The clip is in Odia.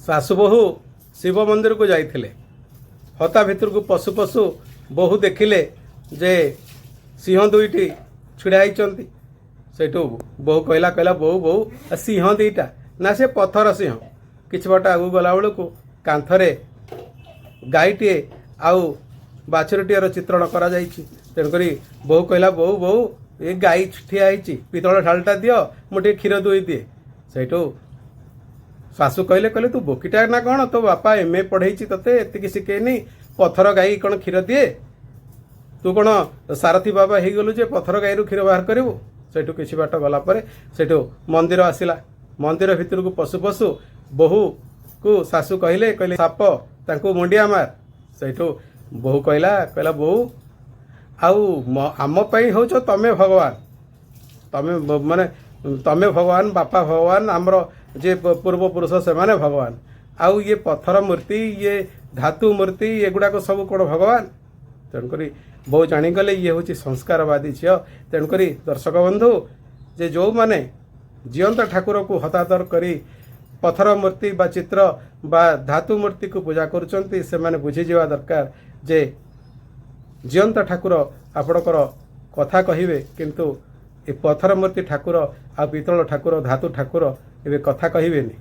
ଶାଶୁ ବୋହୂ ଶିବ ମନ୍ଦିରକୁ ଯାଇଥିଲେ। ହତା ଭିତରକୁ ପଶୁ ପଶୁ ବୋହୂ ଦେଖିଲେ ଯେ ସିଂହ ଦୁଇଟି ଛିଡ଼ା ହେଇଛନ୍ତି। ସେଇଠୁ ବୋହୂ କହିଲା ବୋହୂ ବୋହୂ ସିଂହ ଦୁଇଟା ନା ସେ ପଥର ସିଂହ। କିଛି ବାଟ ଆଗକୁ ଗଲାବେଳକୁ କାନ୍ଥରେ ଗାଈଟିଏ ଆଉ ବାଛୁରୀଟିଏର ଚିତ୍ରଣ କରାଯାଇଛି। ତେଣୁକରି ବୋହୂ କହିଲା ବୋହୂ ବୋହୂ ଏ ଗାଈ ଠିଆ ହେଇଛି, ପିତଳ ଢାଳଟା ଦିଅ, ମୁଁ ଟିକେ କ୍ଷୀର ଦୁଇ ଦିଏ। ସେଇଠୁ ଶାଶୁ କହିଲେ ତୁ ବୋକିଟା ନା କ'ଣ, ତୋ ବାପା MA ପଢ଼େଇଛି ତୋତେ, ଏତିକି ଶିଖେଇନି, ପଥର ଗାଈ କ'ଣ କ୍ଷୀର ଦିଏ? ତୁ କ'ଣ ସାରଥୀ ବାବା ହେଇଗଲୁ ଯେ ପଥର ଗାଈରୁ କ୍ଷୀର ବାହାର କରିବୁ? ସେଇଠୁ କିଛି ବାଟ ଗଲା ପରେ ସେଇଠୁ ମନ୍ଦିର ଆସିଲା। ମନ୍ଦିର ଭିତରକୁ ପଶୁ ପଶୁ ବୋହୂକୁ ଶାଶୁ କହିଲେ ସାପ ତାଙ୍କୁ ମୁଣ୍ଡିଆ ମାର। ସେଇଠୁ ବୋହୂ କହିଲା ବୋହୂ ଆଉ ଆମ ପାଇଁ ହେଉଛ ତମେ ଭଗବାନ, ତମେ ଭଗବାନ, ବାପା ଭଗବାନ, ଆମର ଯେ ପୂର୍ବପୁରୁଷ ସେମାନେ ଭଗବାନ, ଆଉ ଇଏ ପଥର ମୂର୍ତ୍ତି, ଇଏ ଧାତୁ ମୂର୍ତ୍ତି, ଏଗୁଡ଼ାକ ସବୁ କ'ଣ ଭଗବାନ? ତେଣୁକରି ବୋହୂ ଜାଣିଗଲେ ଇଏ ହେଉଛି ସଂସ୍କାରବାଦୀ ଝିଅ। ତେଣୁକରି ଦର୍ଶକ ବନ୍ଧୁ ଯେ ଯେଉଁମାନେ ଜିଅନ୍ତା ଠାକୁରକୁ ହତାଦର କରି ପଥର ମୂର୍ତ୍ତି ବା ଚିତ୍ର ବା ଧାତୁ ମୂର୍ତ୍ତିକୁ ପୂଜା କରୁଛନ୍ତି, ସେମାନେ ବୁଝିଯିବା ଦରକାର ଯେ ଜିଅନ୍ତା ଠାକୁର ଆପଣଙ୍କର କଥା କହିବେ, କିନ୍ତୁ ଏ ପଥର ମୂର୍ତ୍ତି ଠାକୁର ଆଉ ପିତ୍ତଳ ଠାକୁର, ଧାତୁ ଠାକୁର ଏବେ କଥା କହିବେନି।